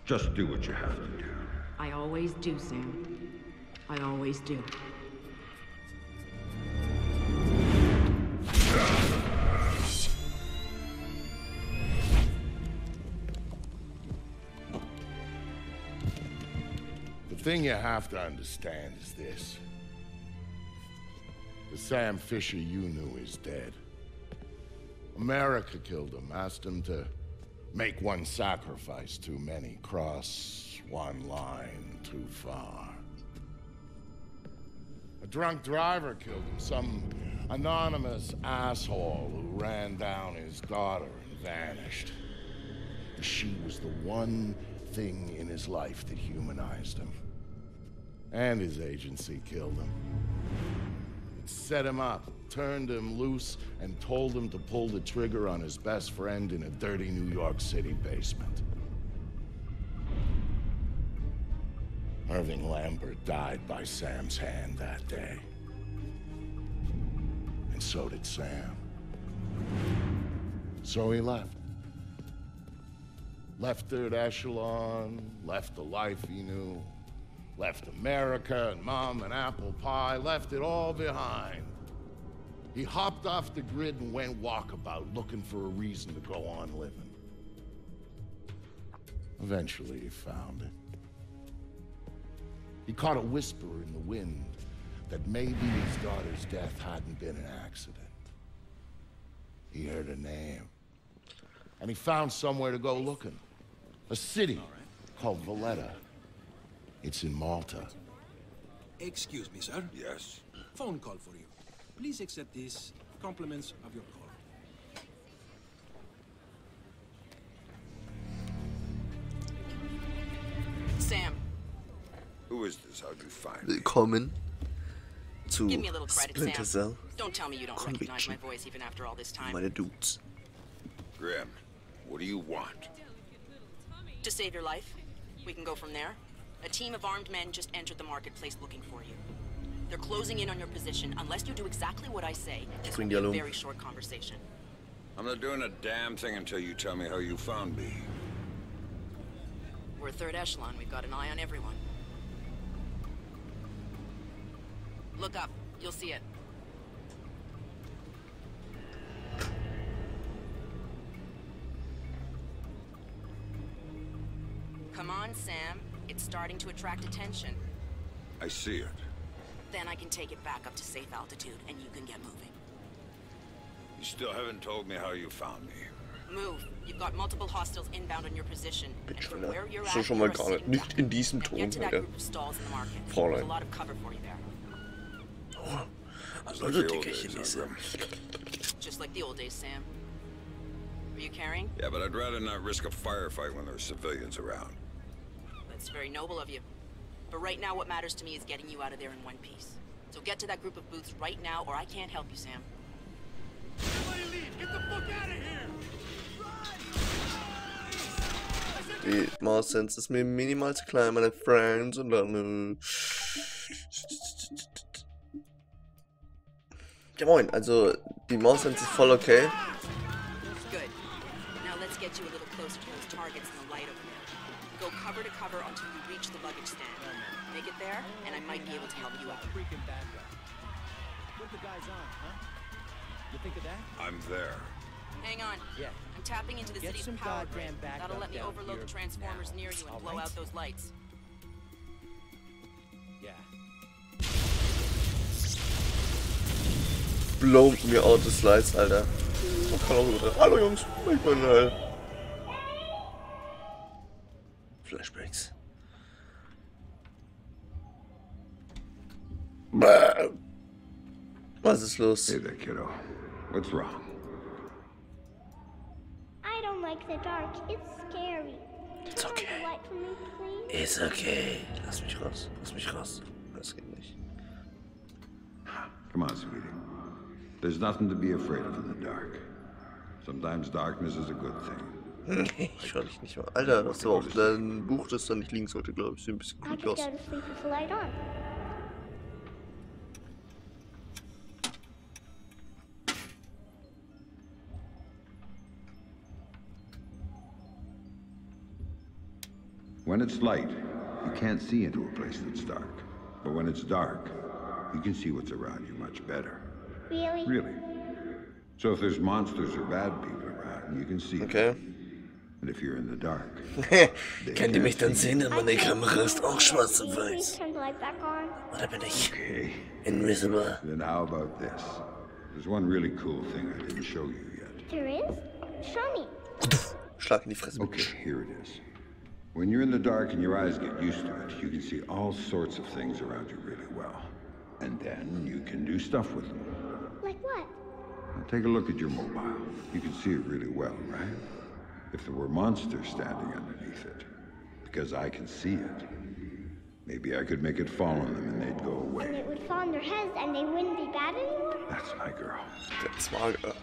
Just do what you have to do. I always do, Sam. I always do. The thing you have to understand is this. The Sam Fisher you knew is dead. America killed him, asked him to make one sacrifice too many, cross one line too far. A drunk driver killed him, some anonymous asshole who ran down his daughter and vanished. She was the one thing in his life that humanized him. And his agency killed him. It set him up, turned him loose, and told him to pull the trigger on his best friend in a dirty New York City basement. Irving Lambert died by Sam's hand that day. And so did Sam. So he left. Left Third Echelon, left the life he knew, left America and Mom and apple pie, left it all behind. He hopped off the grid and went walkabout, looking for a reason to go on living. Eventually he found it. He caught a whisper in the wind that maybe his daughter's death hadn't been an accident. He heard a name, and he found somewhere to go looking. A city called Valletta. It's in Malta. Excuse me, sir. Yes? Phone call for you. Please accept these compliments of your call. Sam, Who is this? How'd you find me? Willkommen zu give me a little credit, Splinter Sam. Cell Don't tell me you don't recognize Conviction. my voice even after all this time. Meine Dudes. Graham, what do you want? To save your life, we can go from there. A team of armed men just entered the marketplace looking for you. They're closing in on your position. Unless you do exactly what I say, this will be a very short conversation. I'm not doing a damn thing until you tell me how you found me. We're Third Echelon. We've got an eye on everyone. Look up. You'll see it. Come on, Sam. It's starting to attract attention. I see it. Then I can take it back up to safe altitude, and you can get moving. You still haven't told me how you found me. Move. You've got multiple hostiles inbound on your position. And from where you're So at, schon you mal are gar sitting nicht in duck. diesem Now Ton, get to that Alter. group of stalls in the market. Fräulein. There's a lot of cover for you there. Oh, also Like the dicke old days, Chinese. Just like the old days, Sam. Are you carrying? Yeah, but I'd rather not risk a firefight when there's civilians around. That's very noble of you. But right now, what matters to me is getting you out of there in one piece. So get to that group of booths right now, or I can't help you, Sam. Everybody leave! Get the fuck out of here! Die Maus-Sense ist mir minimal zu klein, meine Friends, und dann... Ja moin, also die Maus-Sense ist voll okay. Good. Now let's get you a little closer to those targets in the light over there. Go cover to cover until you reach the luggage stand. Make it there, and I might be able to help you out. Freaking bad guy. Put the guys on, huh? You think of that? I'm there. Hang on. Yeah. I'm tapping into the Get city's some power grid. goddamn backup That'll let me down overload here the transformers now, near you and all blow right? out those lights. Yeah. Blow mir out the slides, Alter. Man kann auch über... Hallo Jungs, ich bin Teil. Flashbacks. Bäh. Was ist los? Hey there, kiddo. What's wrong? I don't like the dark. It's scary. It's Turn on okay. the light for me, please. Ist okay. Lass mich raus. Lass mich raus. Das geht nicht. Come on, sweetie. There's nothing to be afraid of in the dark. Sometimes darkness is a good thing. Ich schau dich nicht mal. Alter, das ist aber auch dein Buch, das da nicht liegen sollte, glaube ich. Sieht ein bisschen I creepy could aus. go to sleep with the light on. When it's light, you can't see into a place that's dark. But when it's dark, you can see what's around you much better. Really? Really. So if there's monsters or bad people around, you can see Okay. them. And if you're in the dark, Könnt ihr mich dann sehen, denn meine Kamera ist auch schwarz und Please weiß. turn the light back on. Oder bin ich okay. invisible? Then how about this? There's one really cool thing I didn't show you yet. There is? Show me. Schlag in die Fresse. Okay, here it is. When you're in the dark and your eyes get used to it, you can see all sorts of things around you really well. And then you can do stuff with them. Like what? Now take a look at your mobile. You can see it really well, right? If there were monsters standing underneath it, because I can see it, maybe I could make it fall on them and they'd go And away. it would fall on their heads and they wouldn't be bad anymore? That's my girl. That's mager.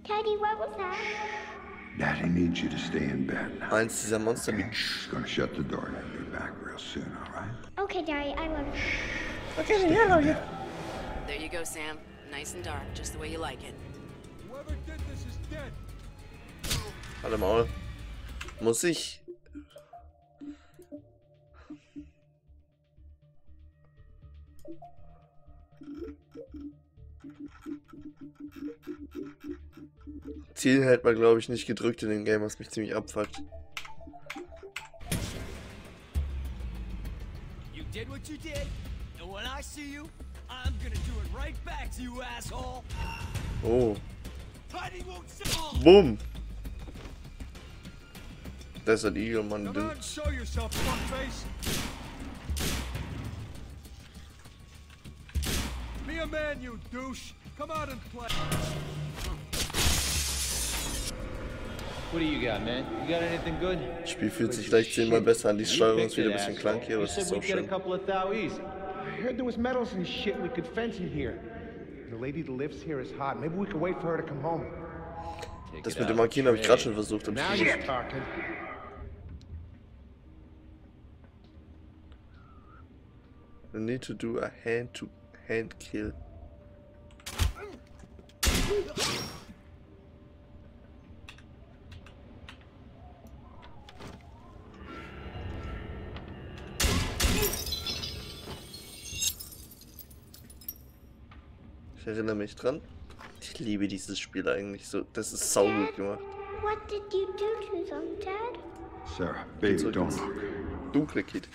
Daddy, what was that? Daddy needs you to stay in bed now. Eins dieser Monster Okay? mit... Just gonna shut the door and I'll be back real soon, all right? Okay, Daddy, I love you. Okay, ja, Leute. There you go, Sam. Nice and dark, just the way you like it. Whoever did this is dead. Warte mal. Muss ich... Ziel hält man, glaube ich, nicht gedrückt in dem Game, was mich ziemlich abfuckt. You did what you did, and when I see you, I'm gonna do it right back to you, asshole. Oh. Tiny won't sit. Bumm. Das ist ein Igel, Mann. Come on, show yourself, fuckface. Be a man, you douche. Come out and play. What do you got, man? You got anything good? Das Spiel fühlt sich gleich 10-mal besser an. Die Steuerung ist wieder ein bisschen clunky, aber es ist auch schön. a couple of thouies. I heard there was metals and shit we could fence in here. The lady that lives here is hot. Maybe we could wait for her to come home. Das mit dem Markieren habe ich gerade schon versucht. Now you're talking. We need to do a hand-to-hand kill. Ich erinnere mich dran. Ich liebe dieses Spiel eigentlich so. Das ist saugut gemacht. What did you do to them, Dad? Sarah, baby, don't look. Dunkle Kid.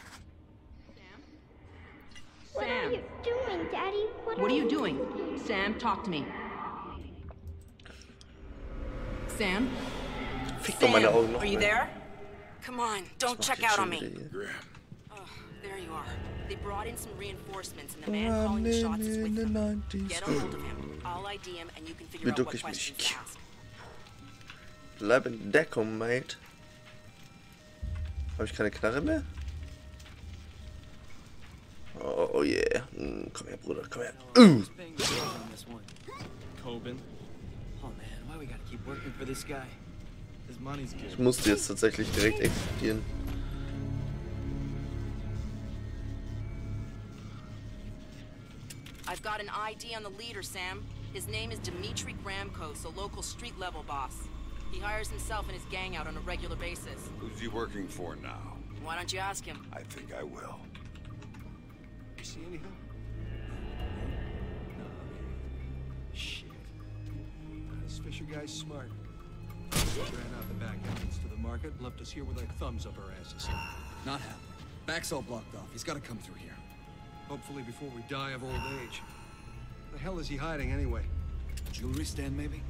What are you doing, Daddy? What are you doing? Sam, talk to me. Sam? Fick doch meine Augen noch Are you mehr. there? Come on, don't Was macht check ihr out schon on me. wieder hier? Oh, there you are. They brought in some reinforcements and the man calling the shots is with them. Get a hold of him. I'll ID him and you can figure out Beduck what ich mich. questions to ask. Bleib in Deckung, Mate. Habe ich keine Knarre mehr? Oh yeah. Komm her, Bruder, komm her. Coben. Oh man, why we gotta keep working for this guy? His money's good. Ich musste jetzt tatsächlich direkt explodieren. I've got an ID on the leader, Sam. His name is Dimitri Gramkos, a local street-level boss. He hires himself and his gang out on a regular basis. Who's he working for now? Why don't you ask him? I think I will. You see anything? No. Shit. This Fisher guy's smart. Ran out the back entrance to the market, left us here with our thumbs up our asses. Not happening. Back's all blocked off. He's got to come through here. Hopefully before we die of old age. The hell is he hiding anyway? Jewelry stand, maybe?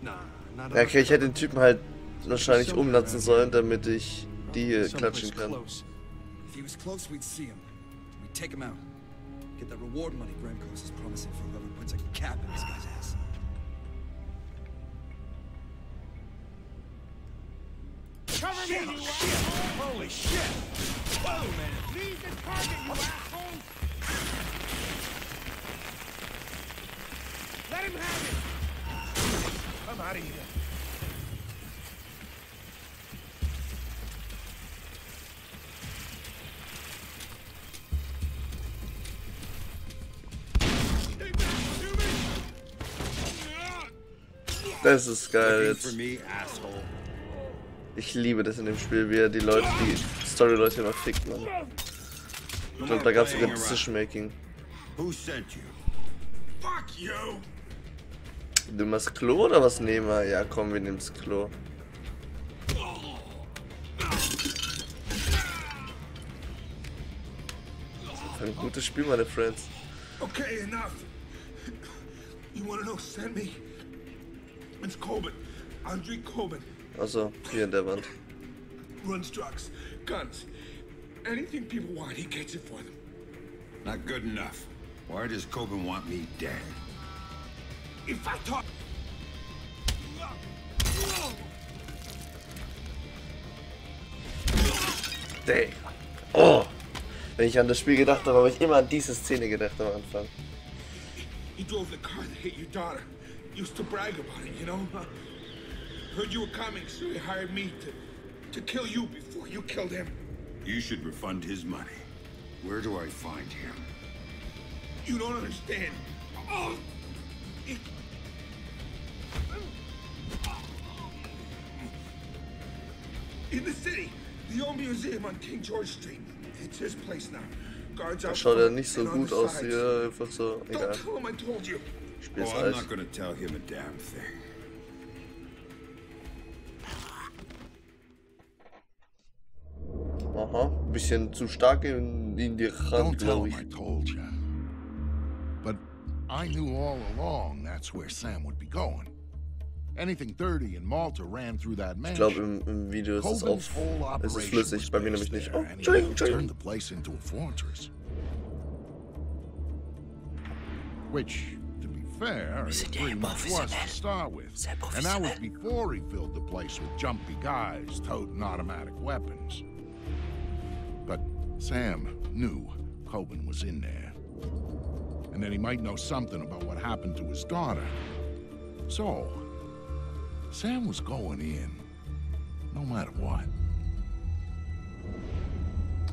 Nah, not Ja, okay, ich hätte den Typen halt wahrscheinlich umlatzen sollen, damit ich die hier klatschen kann. Close. If he was close, we'd see him. We'd take him out. Get that reward money Gramkos is promising for whoever puts a cap in this guy's ass. Cover me, you asshole! Holy shit! Whoa, man! Leave the target, you asshole! Let him have it! I'm out of here. Das ist geil Looking jetzt. for me, asshole. Ich liebe das in dem Spiel, wie er die Leute, die Story-Leute immer fickt, Mann. Ich glaube, da gab es sogar Decision-Making. Du machst Klo oder was nehmen wir? Ja, komm, wir nehmen das Klo. Ein gutes Spiel, meine Friends. Okay, enough. You wanna know who sent me? It's Coben. Andre Coben. Also, hier in der Wand. Runs drugs, guns, anything people want, he gets it for them. Not good enough. Why does Coben want me dead? If I talk... Dang. Oh! Wenn ich an das Spiel gedacht habe, habe ich immer an diese Szene gedacht am Anfang. He drove the car that hit your daughter. Used to brag about it, you know? Heard you were coming, so he hired me to kill you before you killed him. You should refund his money. Where do I find him? You don't understand. Oh! In the city, the old museum on King George Street. It's his place now. Guards out. Schaut er nicht so gut aus hier, einfach so. Egal. Don't tell him I told you. Spiel's I'm alt. not gonna tell him a damn thing. Aha, bisschen zu stark in die Hand, glaube ich. I told you. But I knew all along that's where Sam would be going. Anything dirty in Malta ran through that Ich mansion. glaube im Video ist es Coben's auf. whole Es ist operation flüssig, was bei mir based nämlich nicht. there, Oh, and he Entschuldigung, turned Entschuldigung. the place into a fortress. Which, to be fair, it pretty much was to start with. And that was before he filled the place with jumpy guys toting automatic weapons. But Sam knew Coben was in there. And that he might know something about what happened to his daughter. So, Sam was going in, no matter what.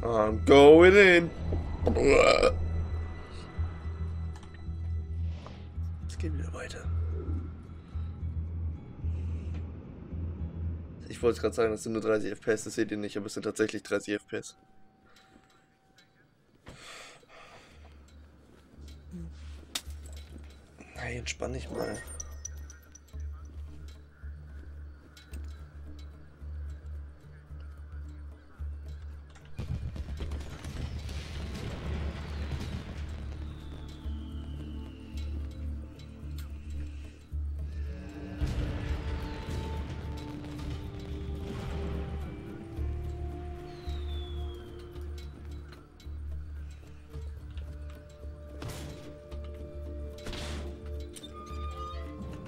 I'm going in. Es geht wieder weiter. Ich wollte gerade sagen, das sind nur 30 FPS, das seht ihr nicht, aber es sind tatsächlich 30 FPS. Hey, entspann dich mal.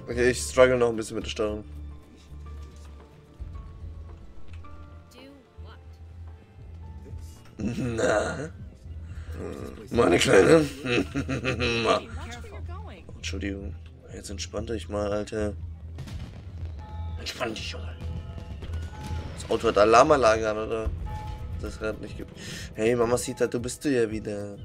Okay, ich struggle noch ein bisschen mit der Steuerung. Na? Meine Kleine? Entschuldigung. Jetzt entspann dich mal, Alter. Entspann dich, Junge. Das Auto hat Alarmanlage an, oder? Das Rad nicht gibt. Hey, Mamacita, du bist du ja wieder.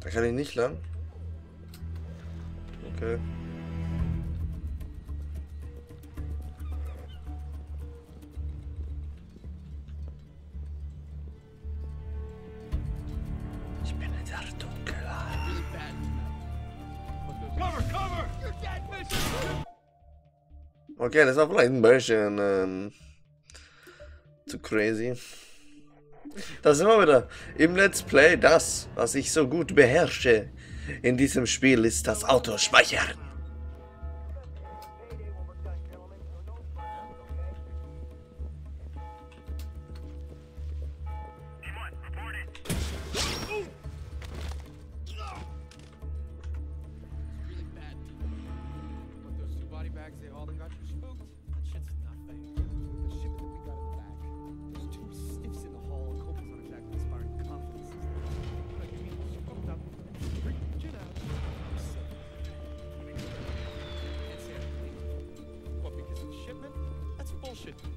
Da kann ich nicht lang. Okay. Ich bin in der Dunkelheit. Okay, das war vielleicht ein bisschen zu crazy. Da sind wir wieder im Let's Play. Das, was ich so gut beherrsche in diesem Spiel, ist das Autospeichern.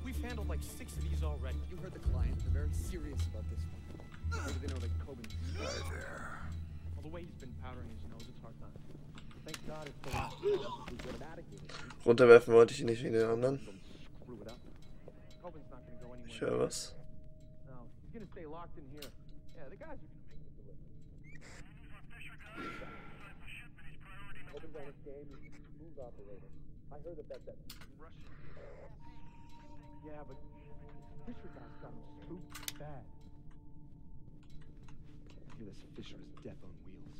We've handled like 6 of these already. You heard the client. They're very serious about this one. Maybe they know that Coben. Hi there. the way he's been powdering his nose, it's hard not. Thank God it's the last we get it out of here. Runterwerfen wollte ich ihn nicht wie den anderen. Screw it up. Coben's not gonna go anywhere. Ich höre was. No, he's gonna stay locked in here. Yeah, the guys are gonna make the delivery. Coben's on his game, he's a smooth operator. I heard that Russian. Yeah, but Fisher guy's got him spooked bad. I hear this Fisher is death on wheels.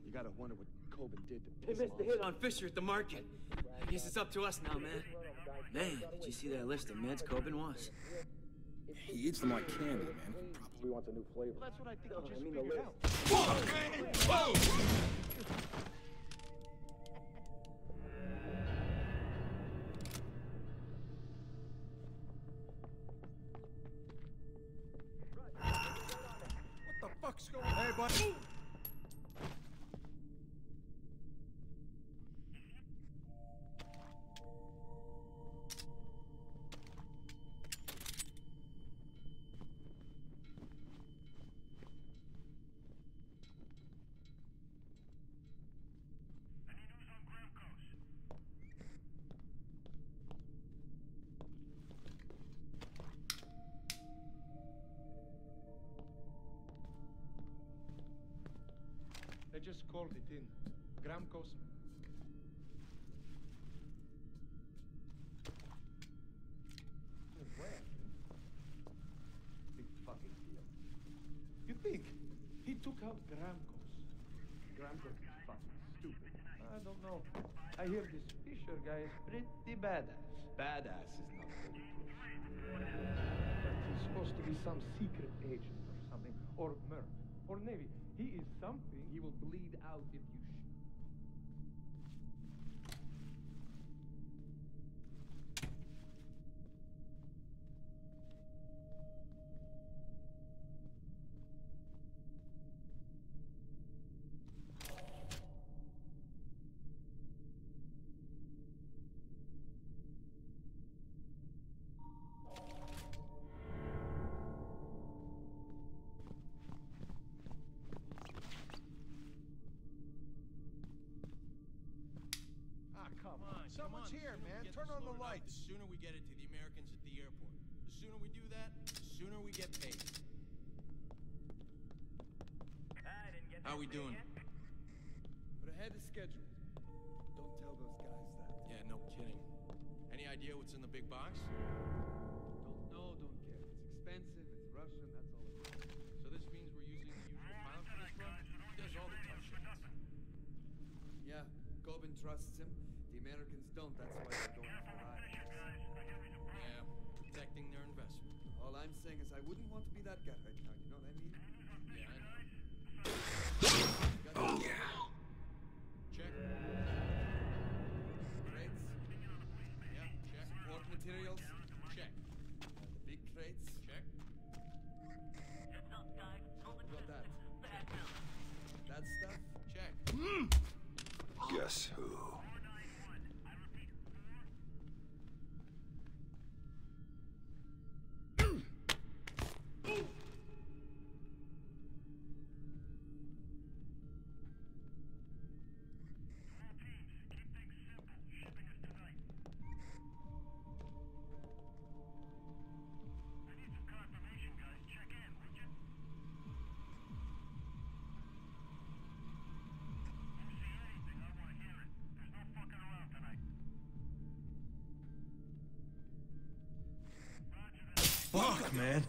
You gotta wonder what Coben did to They piss missed the him hit off. on Fisher at the market. I guess it's up to us now, man. Man, did you see that list of meds Coben wants? He eats them like candy, man. Probably wants a new flavor. Well, that's what I think he just figured out. What the fuck's going on? Hey, buddy! They just called it in. Gramkos. Where? Big fucking deal. You think he took out Gramkos? Gramkos is fucking stupid. I don't know. I hear this Fisher guy is pretty badass. Badass is not bulletproof. But he's supposed to be some secret agent or something. Or Merc. Or Navy. He is something he will bleed out if you shoot. Someone's here, man. Turn on the lights. The sooner we get it to the Americans at the airport. The sooner we do that, the sooner we get paid. How we doing? But ahead of schedule. Don't tell those guys that. Yeah, no kidding. Any idea what's in the big box? Don't know, don't care. It's expensive, it's Russian, that's all it is. So this means we're using the usual pilot for this run? He does all the tough shots. Yeah, Coben trusts him. The Americans don't, that's why they're going for Reihe. Yeah, protecting their investment. All I'm saying is I wouldn't want to be that guy right now, you know what I mean? Yeah, I know. Oh, yeah. Check. Crates? Yeah, check. Support materials? Check. The big crates? Check. Got that. That stuff? Check. Guess who? Fuck, man.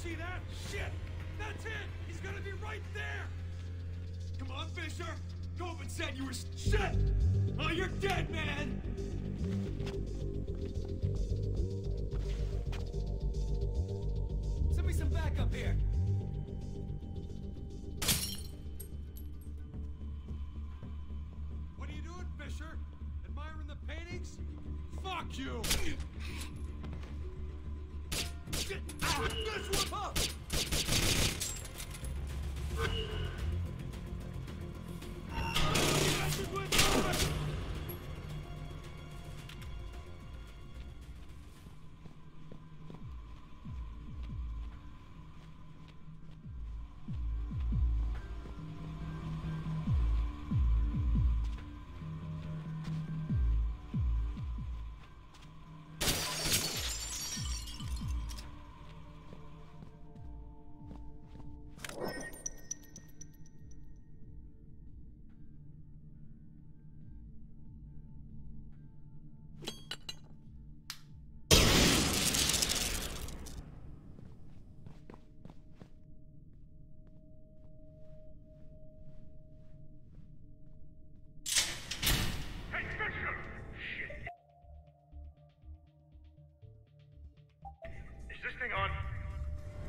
See that? Shit! That's it! He's gonna be right there! Come on, Fisher! Coop said you were shit! Oh, you're dead, man! Send me some backup here. What are you doing, Fisher? Admiring the paintings? Fuck you! This one up! Is this thing on?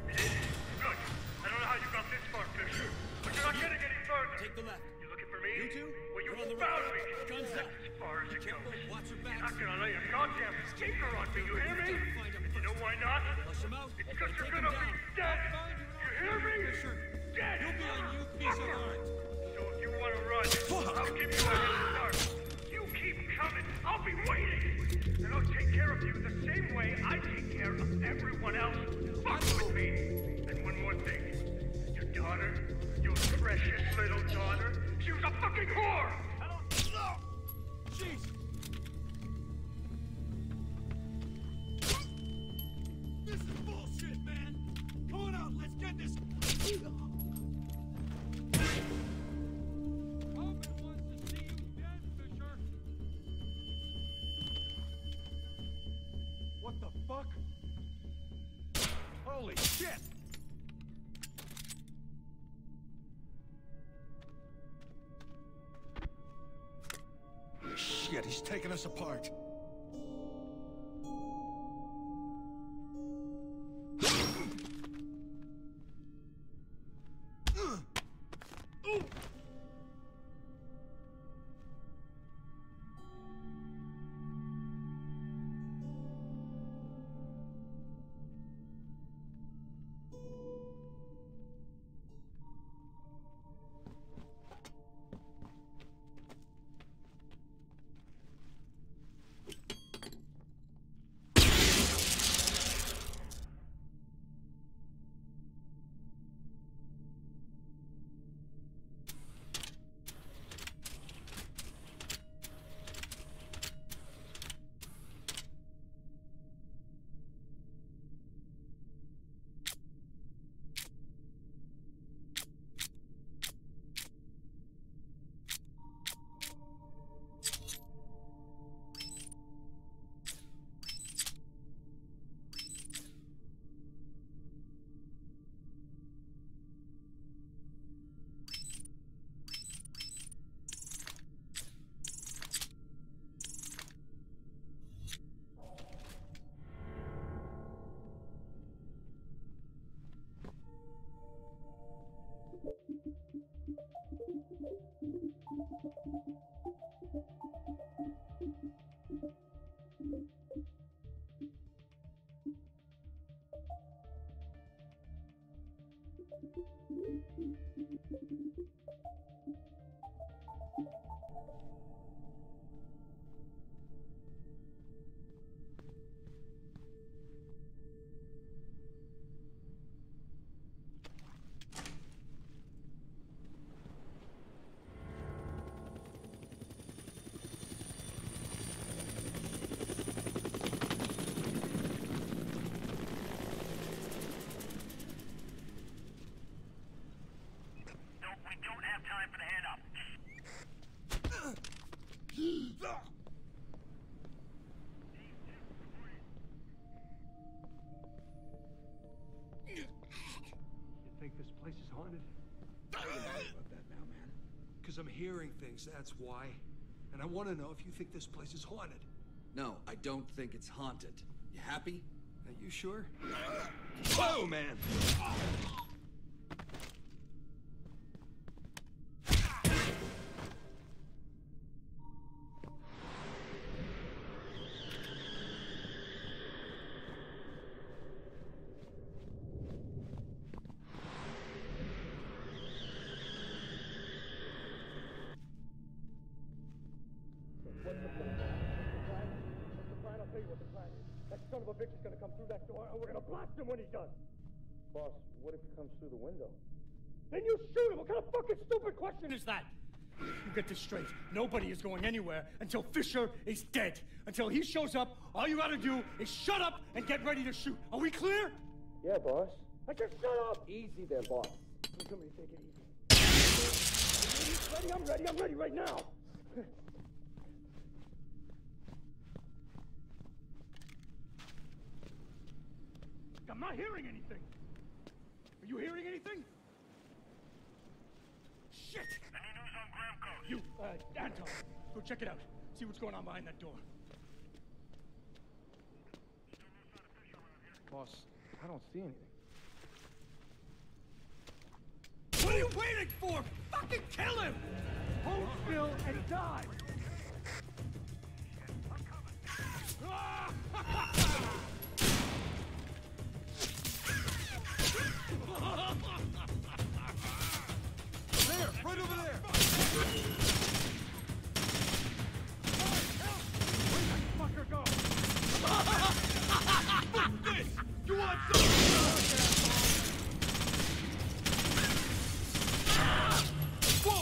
It is? Good. I don't know how you got this far, Fisher, but you're not getting any further. Take the left. You looking for me? You two? Well, you We're on the found right. me. Guns That's up. as far as it Careful. goes. Watch your backs. You're not gonna lay a goddamn stinker on me, you hear me? You know why not? Flush him out. It's because you're Take him gonna be down. dead. I'll find You hear me? Fisher. Dead. You'll be on you, piece of art. So if you want to run, I'll give you a head start. You keep coming. I'll be waiting. And I'll take care of you the same way I take care of everyone else. Fuck with me. And one more thing. Your daughter, your precious little daughter, she was a fucking whore. I don't know. Jeez! This is bullshit, man! Come on out, let's get this... Hope wants to see you dead, Fisher! What the fuck? Holy shit! Shit, he's taking us apart. We don't have time for the hand Because I'm hearing things, that's why. And I want to know if you think this place is haunted. No, I don't think it's haunted. You happy? Are you sure? Whoa, man! Son of a bitch is gonna come through that door, and we're gonna blast him when he does. Boss, what if he comes through the window? Then you shoot him! What kind of fucking stupid question is that? You get this straight. Nobody is going anywhere until Fisher is dead. Until he shows up, all you gotta do is shut up and get ready to shoot. Are we clear? Yeah, boss. I said shut up! Easy there, boss. Come here, take it easy. Ready? I'm ready. I'm ready right now. I'm not hearing anything. Are you hearing anything? Shit! Any news on Graham Coast? You, Anton, go check it out. See what's going on behind that door. Boss, I don't see anything. What are you waiting for? Fucking kill him! Hold still and die! There! Right over there! Where'd that fucker go? Fuck this! You want some? Whoa!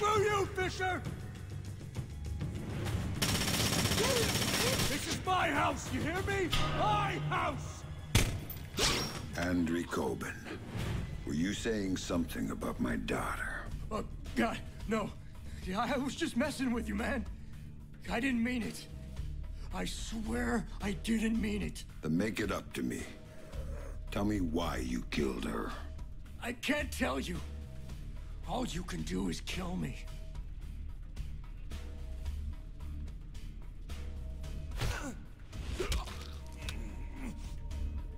Screw you, Fisher! This is my house, you hear me? My house! Andrew Coben, were you saying something about my daughter? God, no. Yeah, I was just messing with you, man. I didn't mean it. I swear I didn't mean it. Then make it up to me. Tell me why you killed her. I can't tell you. All you can do is kill me.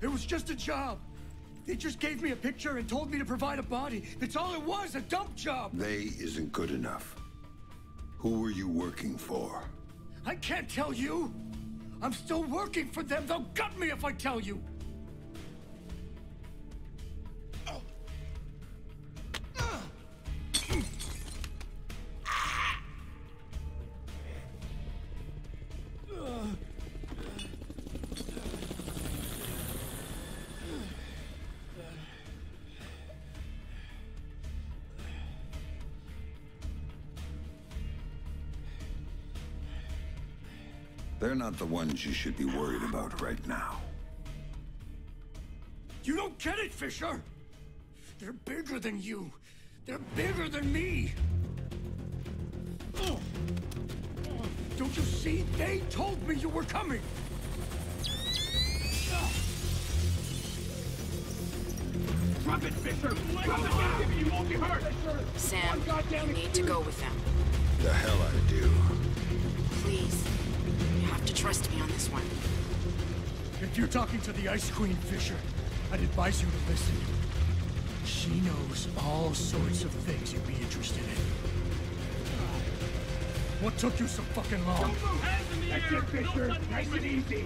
It was just a job. They just gave me a picture and told me to provide a body. That's all it was, a dump job. They isn't good enough. Who were you working for? I can't tell you. I'm still working for them. They'll gut me if I tell you. They're not the ones you should be worried about right now. You don't get it, Fisher! They're bigger than you. They're bigger than me. Don't you see? They told me you were coming. Drop it, Fisher! Drop it down! You won't be hurt! Sam, you need to go with them. The hell I do. Please. You have to trust me on this one. If you're talking to the Ice Queen, Fisher, I'd advise you to listen. She knows all sorts of things you'd be interested in. What took you so fucking long? Don't throw hands in the air! That's it, Fisher. Nice and easy!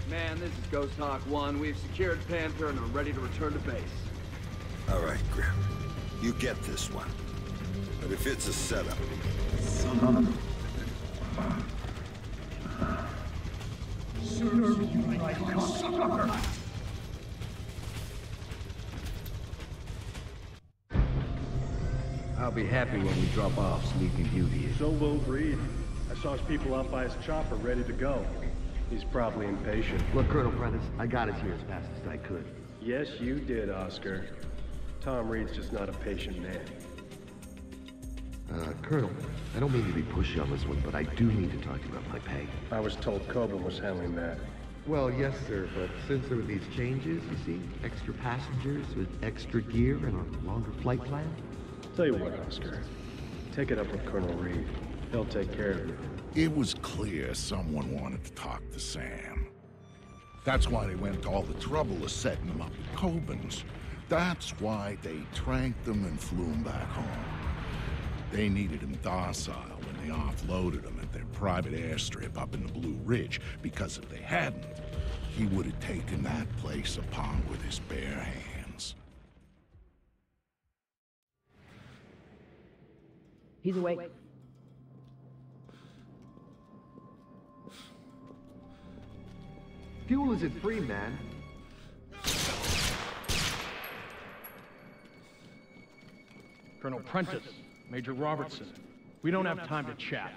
Man, this is Ghost Hawk 1. We've secured Panther and are ready to return to base. All right, Grim. You get this one. But if it's a setup... Serve you like a sucker! I'll be happy when we drop off Sleeping Beauty. So will Reed. I saw his people out by his chopper ready to go. He's probably impatient. Look, Colonel Prentice, I got us here as fast as I could. Yes, you did, Oscar. Tom Reed's just not a patient man. Colonel, I don't mean to be pushy on this one, but I do need to talk to you about my pay. I was told Coburn was handling that. Well, yes, sir, but since there were these changes, you see, extra passengers with extra gear and a longer flight plan. Tell you what, Oscar. Take it up with Colonel Reed. He'll take care of you. It was clear someone wanted to talk to Sam. That's why they went to all the trouble of setting him up with Coburn's. That's why they tranked him and flew him back home. They needed him docile when they offloaded him at their private airstrip up in the Blue Ridge, because if they hadn't, he would have taken that place upon with his bare hands. He's awake. Fuel isn't free, man. Colonel Prentice, Major Robertson, we don't have time to chat.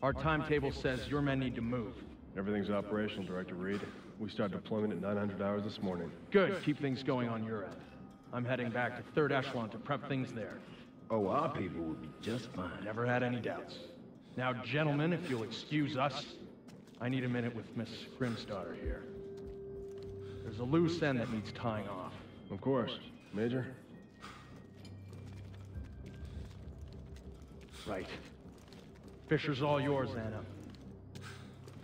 Our timetable says your men need to move. Everything's operational, Director Reed. We start deployment at 900 hours this morning. Good, keep things going on your end. I'm heading back to 3rd Echelon to prep things there. Oh, our people will be just fine. Never had any doubts. Now, gentlemen, if you'll excuse us, I need a minute with Miss Grimsdottir here. There's a loose end that needs tying off. Of course. Major? Right. Fisher's all yours, Anna.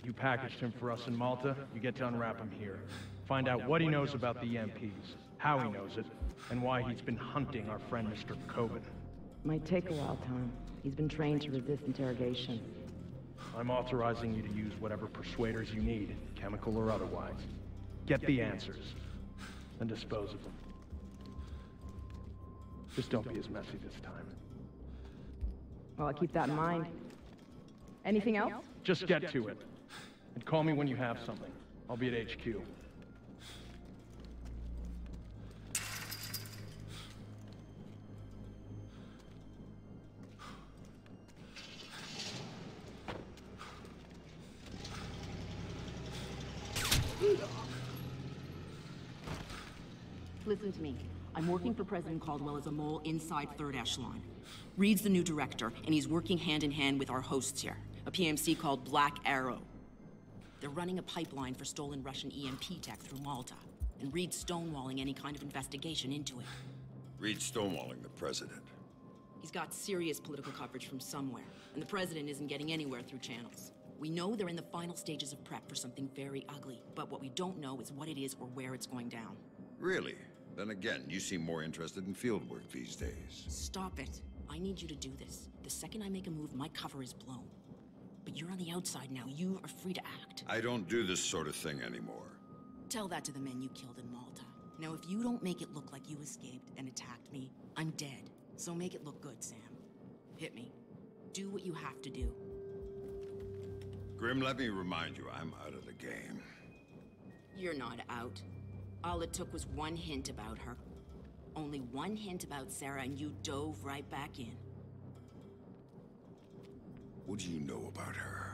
You packaged him for us in Malta, you get to unwrap him here. Find out what he knows about the EMPs, how he knows it, and why he's been hunting our friend Mr. Coburn. Might take a while, Tom. He's been trained to resist interrogation. I'm authorizing you to use whatever persuaders you need, chemical or otherwise. Get the answers, and dispose of them. Just don't be as messy this time. Well, I'll keep that in mind. Anything else? Just get to it. And call me when you have something. I'll be at HQ. Listen to me. I'm working for President Caldwell as a mole inside 3rd Echelon. Reed's the new director, and he's working hand in hand with our hosts here, a PMC called Black Arrow. They're running a pipeline for stolen Russian EMP tech through Malta, and Reed's stonewalling any kind of investigation into it. Reed's stonewalling the president. He's got serious political coverage from somewhere, and the president isn't getting anywhere through channels. We know they're in the final stages of prep for something very ugly, but what we don't know is what it is or where it's going down. Really? Then again, you seem more interested in field work these days. Stop it. I need you to do this. The second I make a move, my cover is blown. But you're on the outside now. You are free to act. I don't do this sort of thing anymore. Tell that to the men you killed in Malta. Now, if you don't make it look like you escaped and attacked me, I'm dead. So make it look good, Sam. Hit me. Do what you have to do. Grim, let me remind you, I'm out of the game. You're not out. All it took was one hint about her. Only one hint about Sarah, and you dove right back in. What do you know about her?